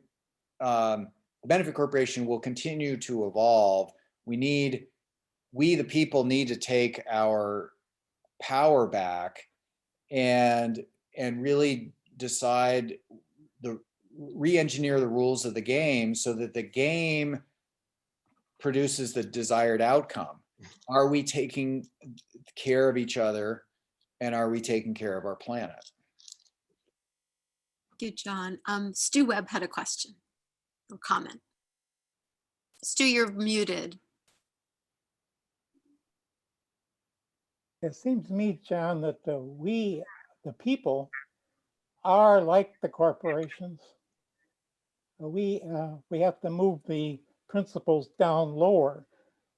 the benefit corporation, will continue to evolve. We, the people, need to take our power back and really decide re-engineer the rules of the game so that the game produces the desired outcome. Are we taking care of each other, and are we taking care of our planet? Thank you, John. Stu Webb had a question or comment. Stu, you're muted. It seems to me, John, that we, the people, are like the corporations. We have to move the principles down lower.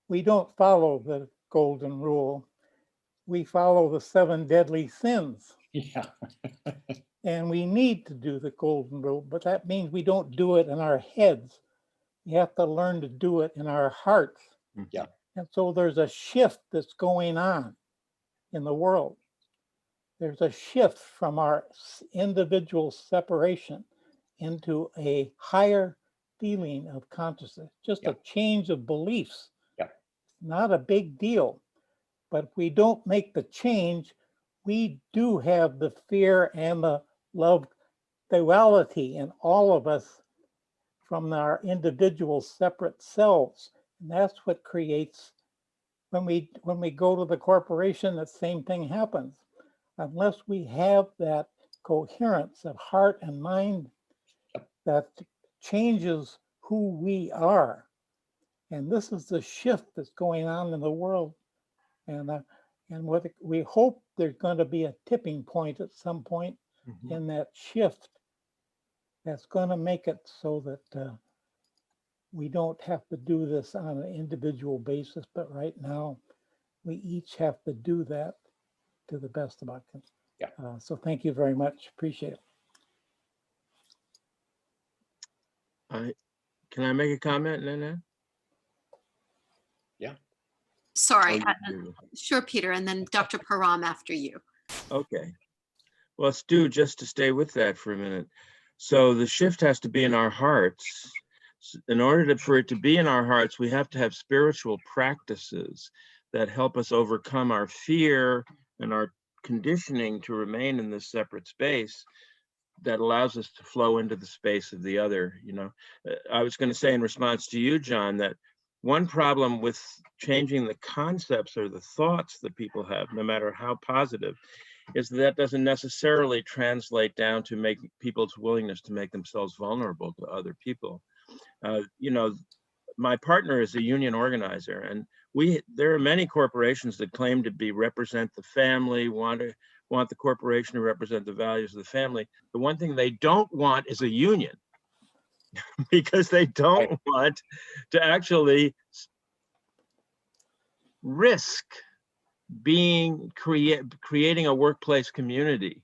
We don't follow the golden rule. We follow the 7 deadly sins. Yeah. And we need to do the golden rule, but that means we don't do it in our heads. We have to learn to do it in our hearts. Yeah. And so there's a shift that's going on in the world. There's a shift from our individual separation into a higher feeling of consciousness, just a change of beliefs. Yeah. Not a big deal. But if we don't make the change, we do have the fear and the love duality in all of us from our individual separate selves. And that's what creates, when we go to the corporation, the same thing happens. Unless we have that coherence of heart and mind that changes who we are. And this is the shift that's going on in the world. And what we hope there's going to be a tipping point at some point in that shift that's going to make it so that we don't have to do this on an individual basis, but right now we each have to do that to the best of our can. Yeah. So thank you very much. Appreciate it. Can I make a comment, Nana? Yeah. Sorry. Sure, Peter, and then Dr. Param after you. Okay. Well, Stu, just to stay with that for a minute. So the shift has to be in our hearts. In order for it to be in our hearts, we have to have spiritual practices that help us overcome our fear and our conditioning to remain in this separate space that allows us to flow into the space of the other. You know, I was going to say in response to you, John, that one problem with changing the concepts or the thoughts that people have, no matter how positive, is that doesn't necessarily translate down to make people's willingness to make themselves vulnerable to other people. You know, my partner is a union organizer, and there are many corporations that claim to represent the family, want the corporation to represent the values of the family. The one thing they don't want is a union. Because they don't want to actually risk creating a workplace community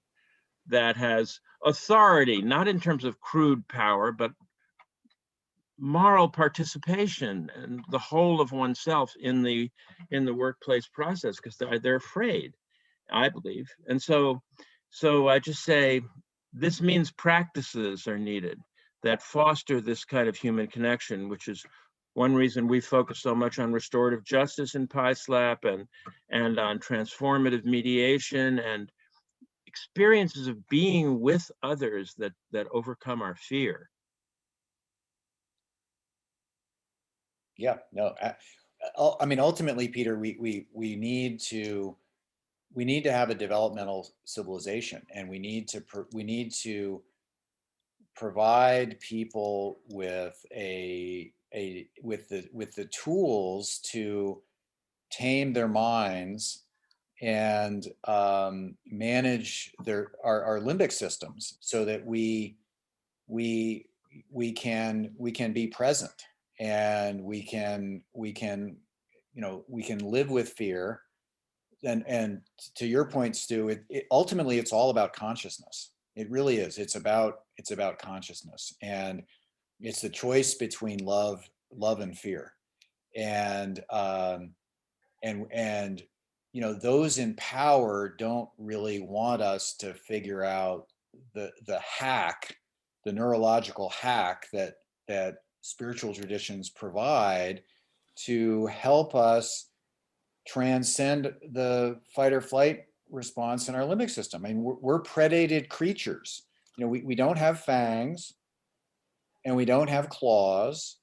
that has authority, not in terms of crude power, but moral participation and the whole of oneself in the workplace process, because they're afraid, I believe. And so I just say this means practices are needed that foster this kind of human connection, which is one reason we focus so much on restorative justice in PISLAP and on transformative mediation and experiences of being with others that overcome our fear. Yeah, no, I mean, ultimately, Peter, we need to have a developmental civilization, and we need to provide people with with the tools to tame their minds and manage our limbic systems so that we can be present, and we can live with fear. And to your point, Stu, ultimately it's all about consciousness. It really is. It's about consciousness, and it's the choice between love and fear. And those in power don't really want us to figure out the neurological hack that spiritual traditions provide to help us transcend the fight or flight response in our limbic system. I mean, we're predated creatures. You know, we don't have fangs and we don't have claws,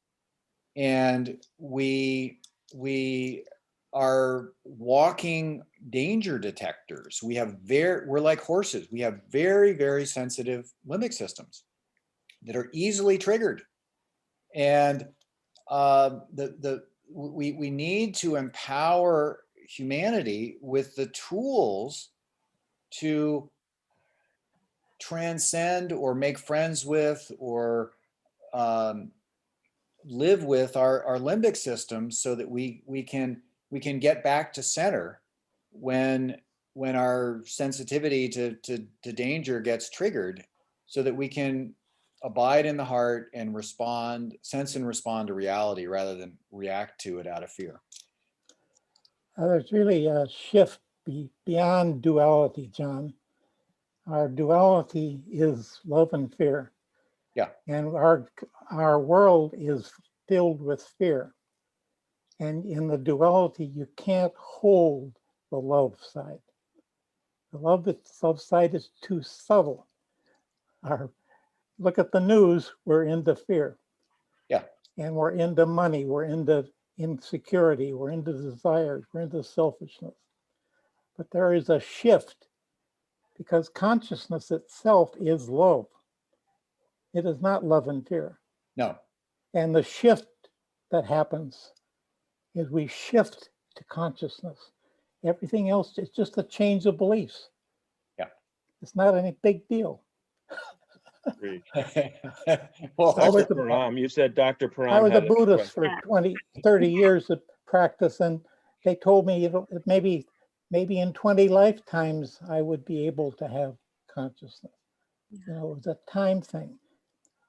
and we are walking danger detectors. We're like horses. We have very, very sensitive limbic systems that are easily triggered. And we need to empower humanity with the tools to transcend or make friends with or live with our limbic system, so that we can get back to center when our sensitivity to danger gets triggered, so that we can abide in the heart and sense and respond to reality rather than react to it out of fear. There's really a shift beyond duality, John. Our duality is love and fear. Yeah. And our world is filled with fear. And in the duality, you can't hold the love side. The love side is too subtle. Look at the news, we're into fear. Yeah. And we're into money, we're into insecurity, we're into desires, we're into selfishness. But there is a shift, because consciousness itself is love. It is not love and fear. No. And the shift that happens is we shift to consciousness. Everything else is just a change of beliefs. Yeah. It's not any big deal. Well, Dr. Param, you said Dr. Param I was a had Buddhist for question. 20, 30 years of practice, and they told me maybe in 20 lifetimes I would be able to have consciousness. You know, it was a time thing.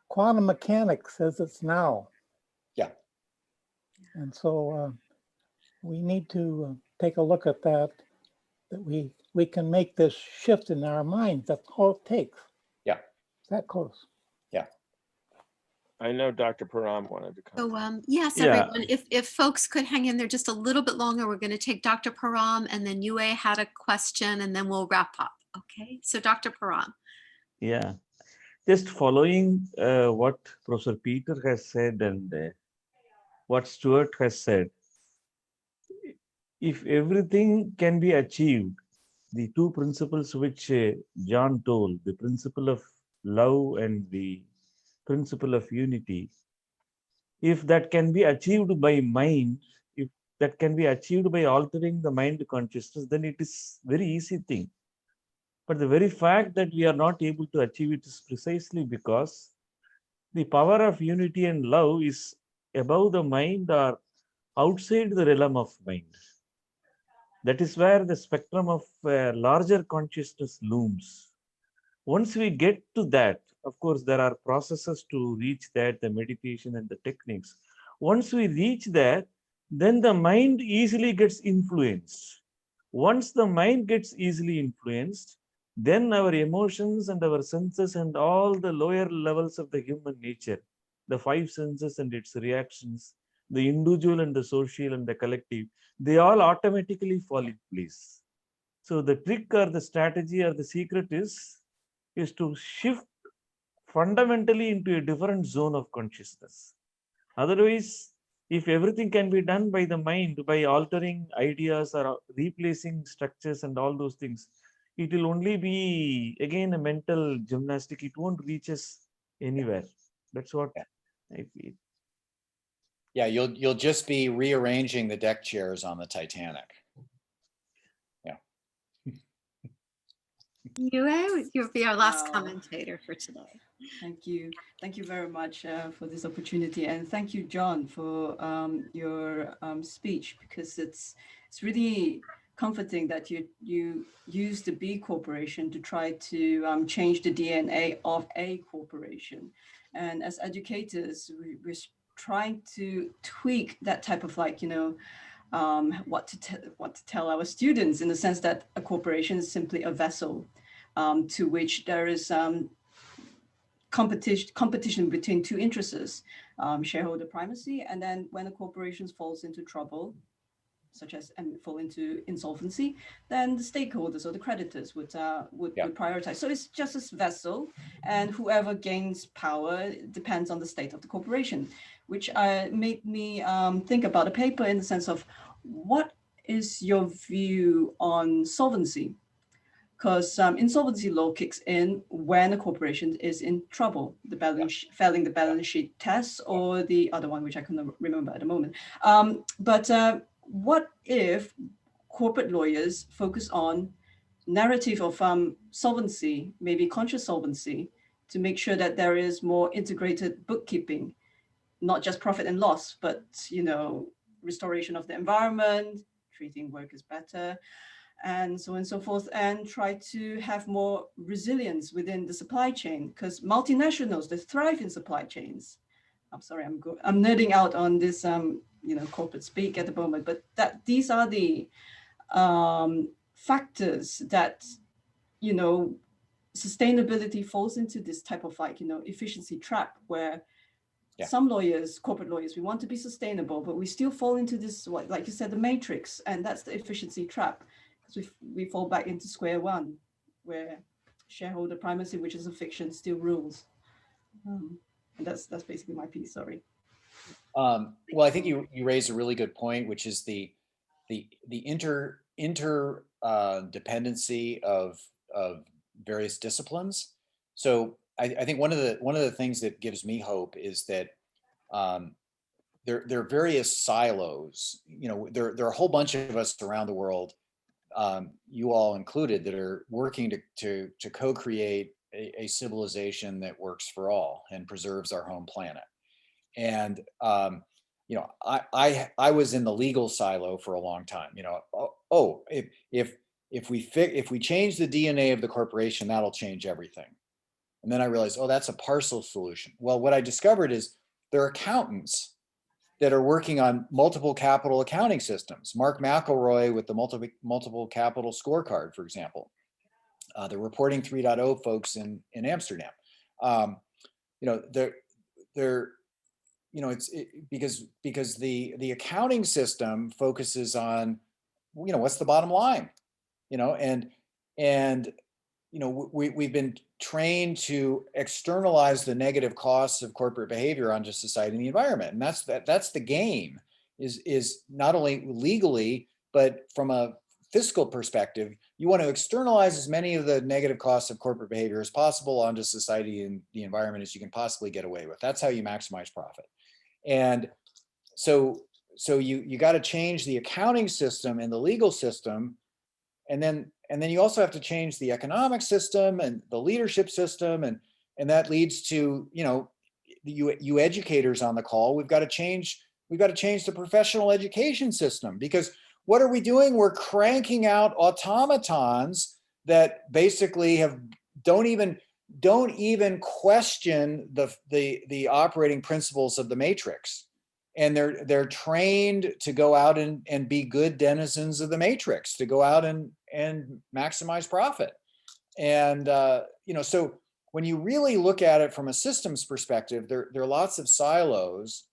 Quantum mechanics says it's now. Yeah. And so we need to take a look at that we can make this shift in our minds. That's all it takes. Yeah. That close. Yeah. I know Dr. Param wanted to come. So yes, Yeah. everyone, if folks could hang in there just a little bit longer, we're going to take Dr. Param, and then Yue had a question, and then we'll wrap up. Okay, so Dr. Param. Yeah, just following what Professor Peter has said and what Stuart has said. If everything can be achieved, the two principles which John told, the principle of love and the principle of unity, if that can be achieved by mind, if that can be achieved by altering the mind consciousness, then it is very easy thing. But the very fact that we are not able to achieve it is precisely because the power of unity and love is above the mind or outside the realm of mind. That is where the spectrum of larger consciousness looms. Once we get to that, of course, there are processes to reach that, the meditation and the techniques. Once we reach that, then the mind easily gets influenced. Once the mind gets easily influenced, then our emotions and our senses and all the lower levels of the human nature, the five senses and its reactions, the individual and the social and the collective, they all automatically fall in place. So the trick or the strategy or the secret is to shift fundamentally into a different zone of consciousness. Otherwise, if everything can be done by the mind, by altering ideas or replacing structures and all those things, it will only be, again, a mental gymnastic. It won't reach us anywhere. That's what I feel. Yeah, you'll just be rearranging the deck chairs on the Titanic. Yeah. Yue, you'll be our last commentator for today. Thank you. Thank you very much for this opportunity. And thank you, John, for your speech, because it's really comforting that you use the B Corporation to try to change the DNA of A corporation. And as educators, we're trying to tweak that type of what to tell our students, in the sense that a corporation is simply a vessel to which there is competition between two interests, shareholder primacy, and then when a corporation falls into trouble, such as and fall into insolvency, then the stakeholders or the creditors would prioritize. So it's just this vessel, and whoever gains power depends on the state of the corporation, which made me think about a paper in the sense of what is your view on solvency? Because insolvency law kicks in when a corporation is in trouble, failing the balance sheet test, or the other one, which I cannot remember at the moment. But what if corporate lawyers focus on narrative of solvency, maybe conscious solvency, to make sure that there is more integrated bookkeeping, not just profit and loss, but restoration of the environment, treating workers better, and so on and so forth, and try to have more resilience within the supply chain, because multinationals, they thrive in supply chains. I'm sorry, I'm nerding out on this, corporate speak at the moment, but these are the factors that, sustainability falls into this type of efficiency trap where some lawyers, corporate lawyers, we want to be sustainable, but we still fall into this, like you said, the matrix, and that's the efficiency trap. Because we fall back into square one, where shareholder primacy, which is a fiction, still rules. And that's basically my piece. Sorry. Well, I think you raised a really good point, which is the interdependency of various disciplines. So I think one of the things that gives me hope is that there are various silos. There are a whole bunch of us around the world, you all included, that are working to co-create a civilization that works for all and preserves our home planet. And I was in the legal silo for a long time. If we change the DNA of the corporation, that'll change everything. And then I realized, that's a partial solution. Well, what I discovered is there are accountants that are working on multiple capital accounting systems. Mark McElroy with the multiple capital scorecard, for example. The Reporting 3.0 folks in Amsterdam. Because the accounting system focuses on, what's the bottom line, we've been trained to externalize the negative costs of corporate behavior onto society and the environment. And that's the game, is not only legally, but from a fiscal perspective, you want to externalize as many of the negative costs of corporate behavior as possible onto society and the environment as you can possibly get away with. That's how you maximize profit. And so you got to change the accounting system and the legal system, and then you also have to change the economic system and the leadership system, and that leads to you educators on the call. We've got to change the professional education system, because what are we doing? We're cranking out automatons that basically don't even question the operating principles of the matrix. And they're trained to go out and be good denizens of the matrix, to go out and maximize profit. And so when you really look at it from a systems perspective, there are lots of silos.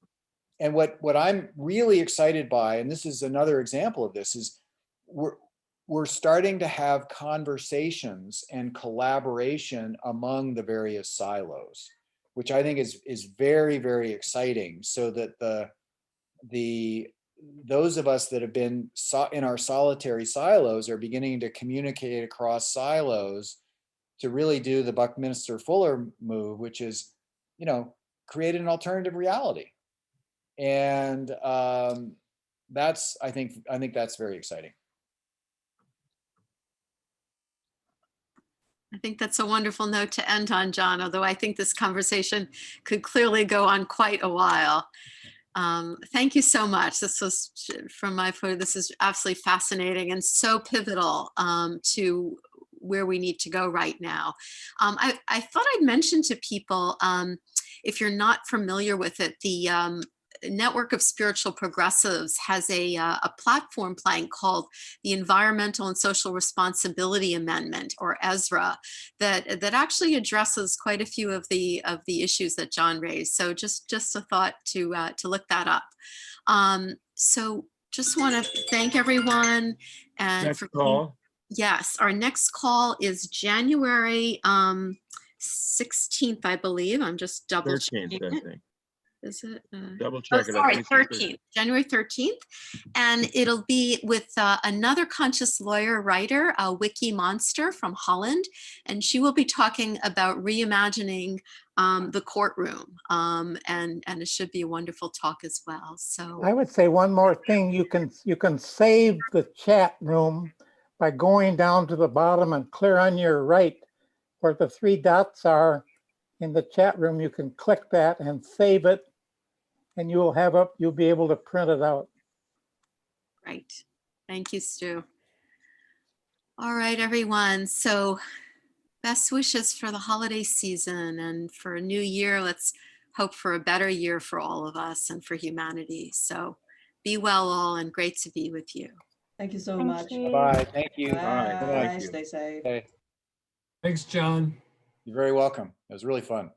And what I'm really excited by, and this is another example of this, is we're starting to have conversations and collaboration among the various silos, which I think is very, very exciting, so that those of us that have been in our solitary silos are beginning to communicate across silos to really do the Buckminster Fuller move, which is, create an alternative reality. And that's, I think that's very exciting. I think that's a wonderful note to end on, John, although I think this conversation could clearly go on quite a while. Thank you so much. This was, from my point, this is absolutely fascinating and so pivotal to where we need to go right now. I thought I'd mention to people, if you're not familiar with it, the Network of Spiritual Progressives has a platform plank called the Environmental and Social Responsibility Amendment, or ESRA, that actually addresses quite a few of the issues that John raised. So just a thought to look that up. So just want to thank everyone and Next for call. Yes, our next call is January 16th, I believe. I'm just double 13th, checking I it. think. Is it? Double Oh, check it. I sorry, think it's 13th, January 13th. And it'll be with another conscious lawyer writer, Wiki Monster from Holland. And she will be talking about reimagining the courtroom. And it should be a wonderful talk as well. So I would say one more thing. You can save the chat room by going down to the bottom and clear on your right where the 3 dots are in the chat room. You can click that and save it, and you'll be able to print it out. Great. Thank you, Stu. All right, everyone. So best wishes for the holiday season and for a new year. Let's hope for a better year for all of us and for humanity. So be well all, and great to be with you. Thank you so Thank much. you. Bye. Thank you. Bye. Thank you. Stay safe. Hey, Thanks, John. you're very welcome. It was really fun.